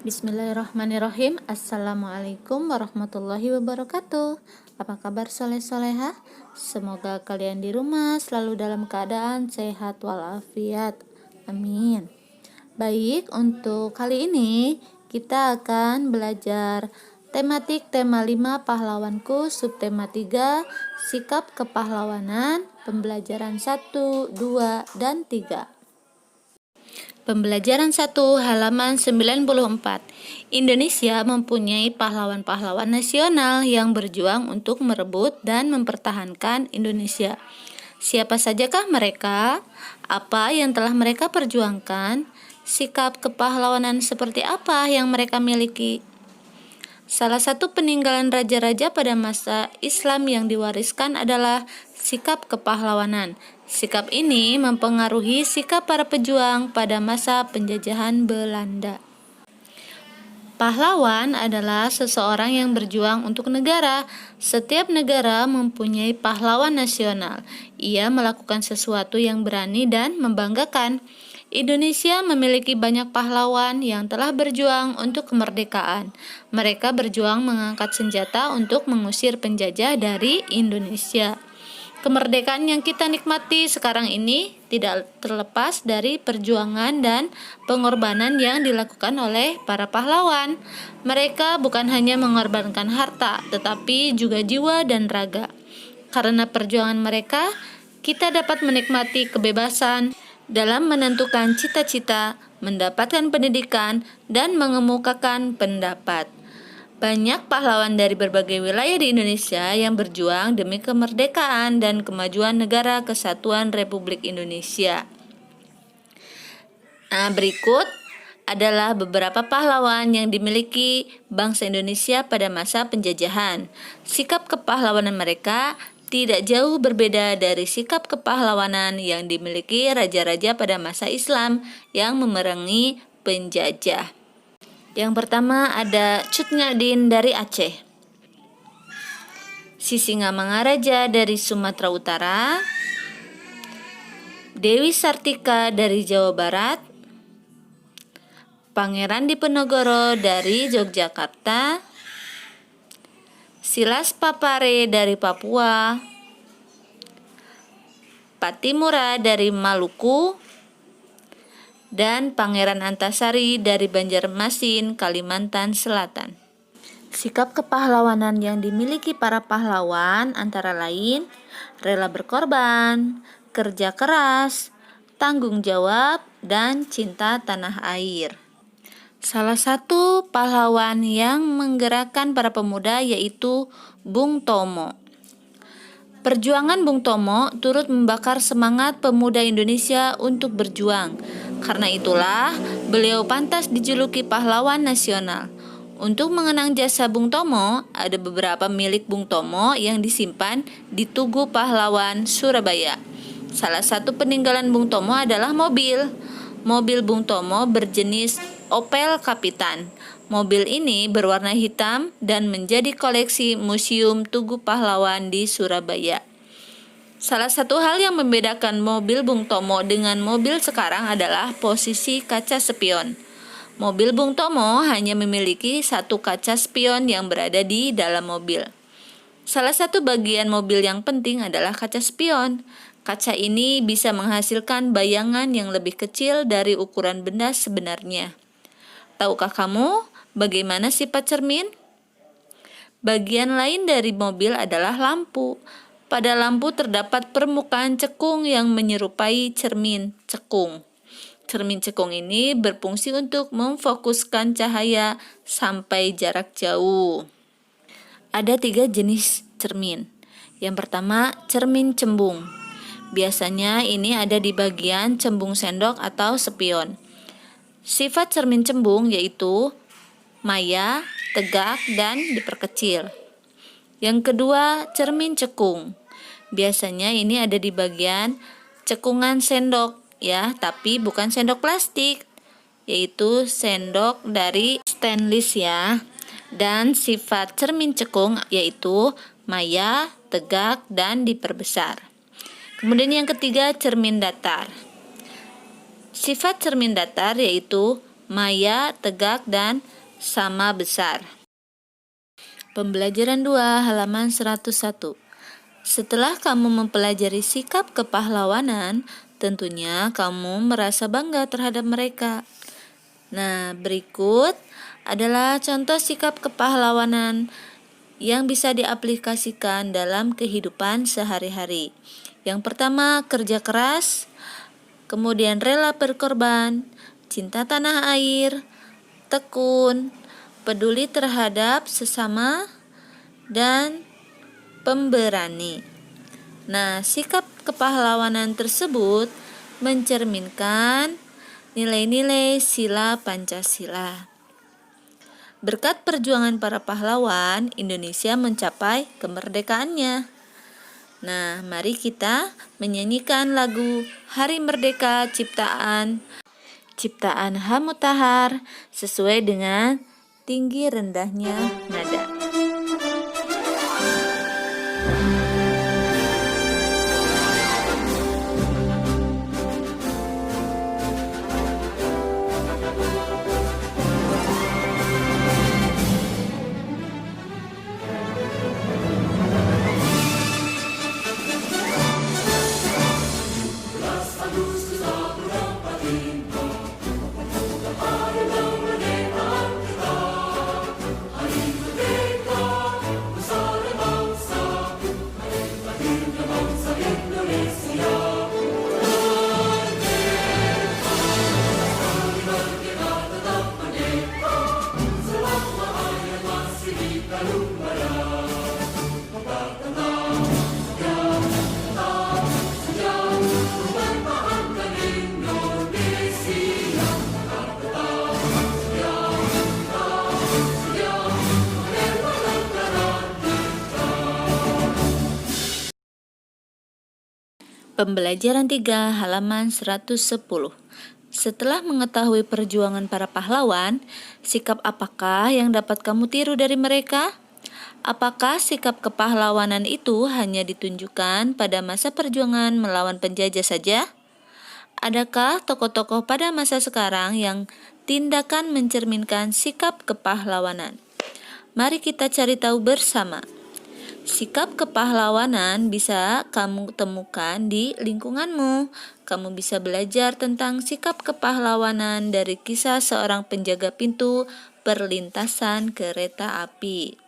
Bismillahirrahmanirrahim. Assalamualaikum warahmatullahi wabarakatuh. Apa kabar soleh-soleha? Semoga kalian di rumah selalu dalam keadaan sehat walafiat. Amin. Baik, untuk kali ini kita akan belajar tematik tema 5 pahlawanku, subtema 3 sikap kepahlawanan, pembelajaran 1, 2, dan 3. Pembelajaran 1 halaman 94. Indonesia mempunyai pahlawan-pahlawan nasional yang berjuang untuk merebut dan mempertahankan Indonesia. Siapa sajakah mereka? Apa yang telah mereka perjuangkan? Sikap kepahlawanan seperti apa yang mereka miliki? Salah satu peninggalan raja-raja pada masa Islam yang diwariskan adalah sikap kepahlawanan. Sikap ini mempengaruhi sikap para pejuang pada masa penjajahan Belanda. Pahlawan adalah seseorang yang berjuang untuk negara. Setiap negara mempunyai pahlawan nasional. Ia melakukan sesuatu yang berani dan membanggakan. Indonesia memiliki banyak pahlawan yang telah berjuang untuk kemerdekaan. Mereka berjuang mengangkat senjata untuk mengusir penjajah dari Indonesia. Kemerdekaan yang kita nikmati sekarang ini tidak terlepas dari perjuangan dan pengorbanan yang dilakukan oleh para pahlawan. Mereka bukan hanya mengorbankan harta, tetapi juga jiwa dan raga. Karena perjuangan mereka, kita dapat menikmati kebebasan dalam menentukan cita-cita, mendapatkan pendidikan, dan mengemukakan pendapat. Banyak pahlawan dari berbagai wilayah di Indonesia yang berjuang demi kemerdekaan dan kemajuan negara kesatuan Republik Indonesia. Berikut adalah beberapa pahlawan yang dimiliki bangsa Indonesia pada masa penjajahan. Sikap kepahlawanan mereka tidak jauh berbeda dari sikap kepahlawanan yang dimiliki raja-raja pada masa Islam yang memerangi penjajah. Yang pertama ada Cut Nyak dari Aceh, Sisingamangaraja dari Sumatera Utara, Dewi Sartika dari Jawa Barat, Pangeran Diponegoro dari Yogyakarta, Silas Papare dari Papua, Patimura dari Maluku, dan Pangeran Antasari dari Banjarmasin, Kalimantan Selatan. Sikap kepahlawanan yang dimiliki para pahlawan antara lain rela berkorban, kerja keras, tanggung jawab, dan cinta tanah air. Salah satu pahlawan yang menggerakkan para pemuda yaitu Bung Tomo. Perjuangan Bung Tomo turut membakar semangat pemuda Indonesia untuk berjuang. Karena itulah, beliau pantas dijuluki pahlawan nasional. Untuk mengenang jasa Bung Tomo, ada beberapa milik Bung Tomo yang disimpan di Tugu Pahlawan, Surabaya. Salah satu peninggalan Bung Tomo adalah mobil. Mobil Bung Tomo berjenis Opel Kapitan. Mobil ini berwarna hitam dan menjadi koleksi Museum Tugu Pahlawan di Surabaya. Salah satu hal yang membedakan mobil Bung Tomo dengan mobil sekarang adalah posisi kaca spion. Mobil Bung Tomo hanya memiliki satu kaca spion yang berada di dalam mobil. Salah satu bagian mobil yang penting adalah kaca spion. Kaca ini bisa menghasilkan bayangan yang lebih kecil dari ukuran benda sebenarnya. Tahukah kamu bagaimana sifat cermin? Bagian lain dari mobil adalah lampu. Pada lampu terdapat permukaan cekung yang menyerupai cermin cekung. Cermin cekung ini berfungsi untuk memfokuskan cahaya sampai jarak jauh. Ada 3 jenis cermin. Yang pertama, cermin cembung. Biasanya ini ada di bagian cembung sendok atau spion. Sifat cermin cembung yaitu maya, tegak, dan diperkecil. Yang kedua, cermin cekung. Biasanya ini ada di bagian cekungan sendok ya, tapi bukan sendok plastik, yaitu sendok dari stainless ya. Dan sifat cermin cekung yaitu maya, tegak, dan diperbesar. Kemudian yang ketiga, cermin datar. Sifat cermin datar yaitu maya, tegak, dan sama besar. Pembelajaran 2, halaman 101. Setelah kamu mempelajari sikap kepahlawanan, tentunya kamu merasa bangga terhadap mereka. Nah, berikut adalah contoh sikap kepahlawanan yang bisa diaplikasikan dalam kehidupan sehari-hari. Yang pertama, kerja keras, kemudian rela berkorban, cinta tanah air, tekun, peduli terhadap sesama, dan pemberani. Nah, sikap kepahlawanan tersebut mencerminkan nilai-nilai sila Pancasila. Berkat perjuangan para pahlawan, Indonesia mencapai kemerdekaannya. Nah, mari kita menyanyikan lagu Hari Merdeka ciptaan H. Mutahar sesuai dengan tinggi rendahnya nada. Pembelajaran 3, halaman 110. Setelah mengetahui perjuangan para pahlawan, sikap apakah yang dapat kamu tiru dari mereka? Apakah sikap kepahlawanan itu hanya ditunjukkan pada masa perjuangan melawan penjajah saja? Adakah tokoh-tokoh pada masa sekarang yang tindakan mencerminkan sikap kepahlawanan? Mari kita cari tahu bersama. Sikap kepahlawanan bisa kamu temukan di lingkunganmu. Kamu bisa belajar tentang sikap kepahlawanan dari kisah seorang penjaga pintu perlintasan kereta api.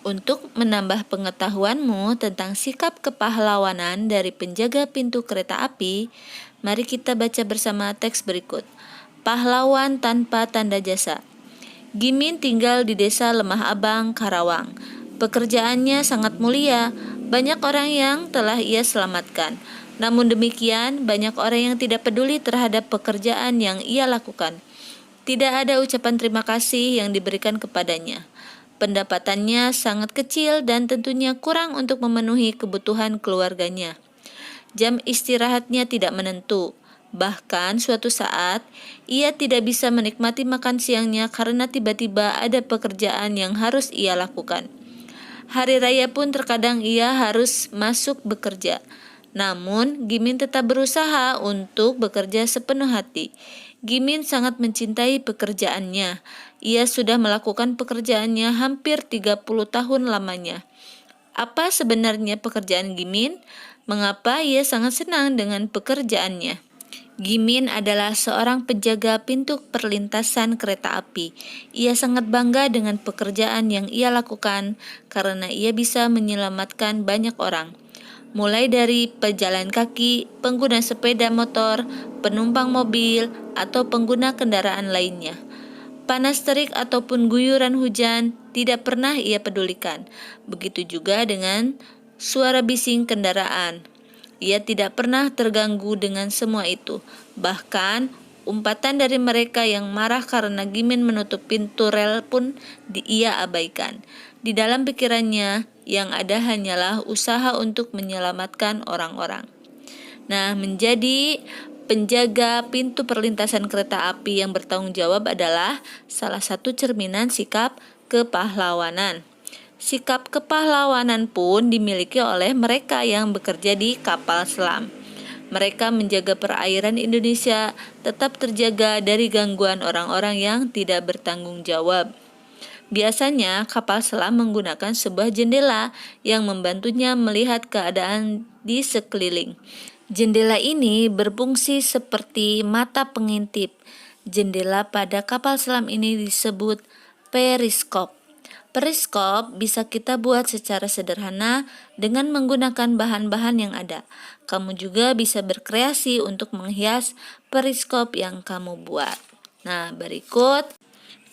Untuk menambah pengetahuanmu tentang sikap kepahlawanan dari penjaga pintu kereta api, mari kita baca bersama teks berikut. Pahlawan tanpa tanda jasa. Gimin tinggal di desa Lemah Abang, Karawang. Pekerjaannya sangat mulia, banyak orang yang telah ia selamatkan. Namun demikian, banyak orang yang tidak peduli terhadap pekerjaan yang ia lakukan. Tidak ada ucapan terima kasih yang diberikan kepadanya. Pendapatannya sangat kecil dan tentunya kurang untuk memenuhi kebutuhan keluarganya. Jam istirahatnya tidak menentu. Bahkan suatu saat, ia tidak bisa menikmati makan siangnya karena tiba-tiba ada pekerjaan yang harus ia lakukan. Hari raya pun terkadang ia harus masuk bekerja. Namun, Gimin tetap berusaha untuk bekerja sepenuh hati. Gimin sangat mencintai pekerjaannya. Ia sudah melakukan pekerjaannya hampir 30 tahun lamanya. Apa sebenarnya pekerjaan Gimin? Mengapa ia sangat senang dengan pekerjaannya? Gimin adalah seorang penjaga pintu perlintasan kereta api. Ia sangat bangga dengan pekerjaan yang ia lakukan karena ia bisa menyelamatkan banyak orang. Mulai dari pejalan kaki, pengguna sepeda motor, penumpang mobil, atau pengguna kendaraan lainnya. Panas terik ataupun guyuran hujan tidak pernah ia pedulikan. Begitu juga dengan suara bising kendaraan. Ia tidak pernah terganggu dengan semua itu. Bahkan, umpatan dari mereka yang marah karena Gimin menutup pintu rel pun ia abaikan. Di dalam pikirannya, yang ada hanyalah usaha untuk menyelamatkan orang-orang. Nah, menjadi penjaga pintu perlintasan kereta api yang bertanggung jawab adalah salah satu cerminan sikap kepahlawanan. Sikap kepahlawanan pun dimiliki oleh mereka yang bekerja di kapal selam. Mereka menjaga perairan Indonesia tetap terjaga dari gangguan orang-orang yang tidak bertanggung jawab. Biasanya, kapal selam menggunakan sebuah jendela yang membantunya melihat keadaan di sekeliling. Jendela ini berfungsi seperti mata pengintip. Jendela pada kapal selam ini disebut periskop. Periskop bisa kita buat secara sederhana dengan menggunakan bahan-bahan yang ada. Kamu juga bisa berkreasi untuk menghias periskop yang kamu buat. Nah, berikut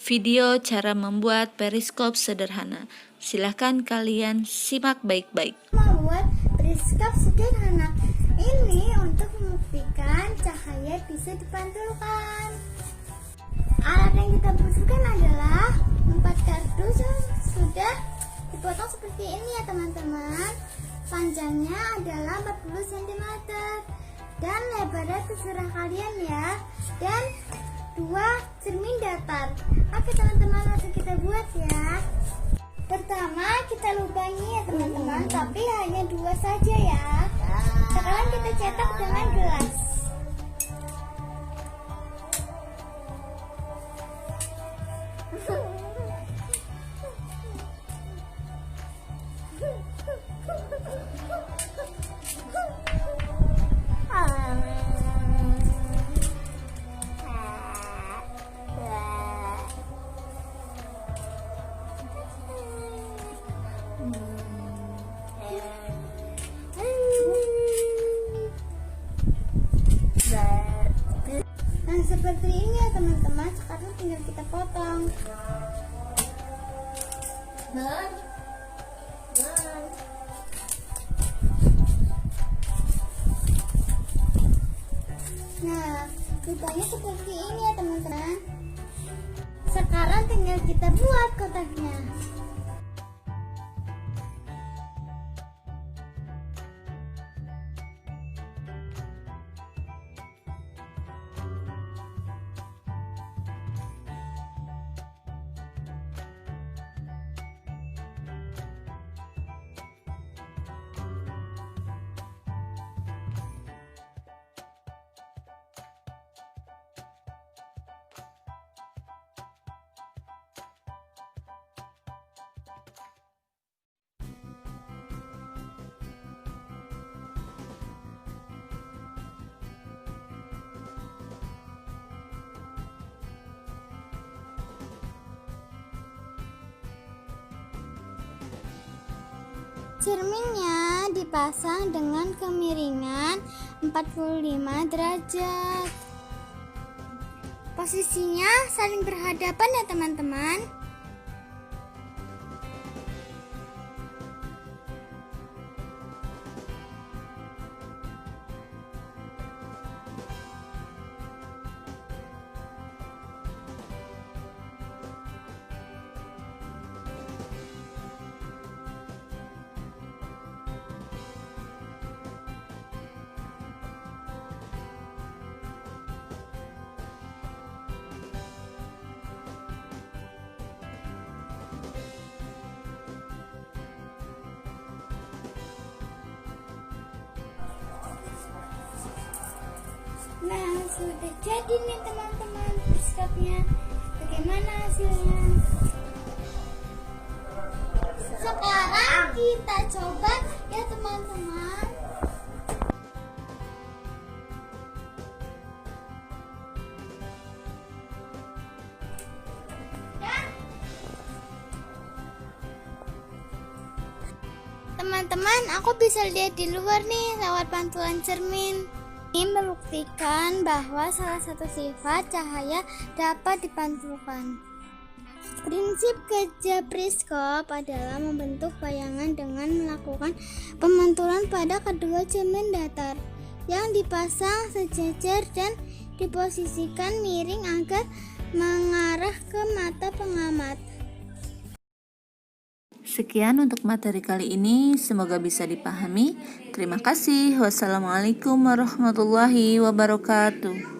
video cara membuat periskop sederhana. Silahkan kalian simak baik-baik. Membuat periskop sederhana ini untuk membuktikan cahaya bisa dipantulkan. Alat yang kita butuhkan adalah 4 kardus yang sudah dipotong seperti ini ya teman-teman. Panjangnya adalah 40 cm dan lebarnya terserah kalian ya. Dan 2 cermin datar. Oke teman-teman, langsung kita buat ya. Pertama kita lubangi ya teman-teman, tapi hanya 2 saja ya. Sekarang kita cetak dengan gelas. Nah seperti ini ya teman-teman, sekarang tinggal kita potong. Nah lubangnya seperti ini ya teman-teman. Sekarang tinggal kita buat kotaknya. Cerminnya dipasang dengan kemiringan 45 derajat. Posisinya saling berhadapan ya teman-teman. Nah sudah jadi nih teman-teman periskopnya. Bagaimana hasilnya? Sekarang kita coba ya teman-teman. Teman-teman, aku bisa lihat di luar nih lewat pantulan cermin. Ini membuktikan bahwa salah satu sifat cahaya dapat dipantulkan. Prinsip kerja periskop adalah membentuk bayangan dengan melakukan pemantulan pada kedua cermin datar yang dipasang sejajar dan diposisikan miring agar mengarah ke mata pengamat. Sekian untuk materi kali ini, semoga bisa dipahami. Terima kasih. Wassalamualaikum warahmatullahi wabarakatuh.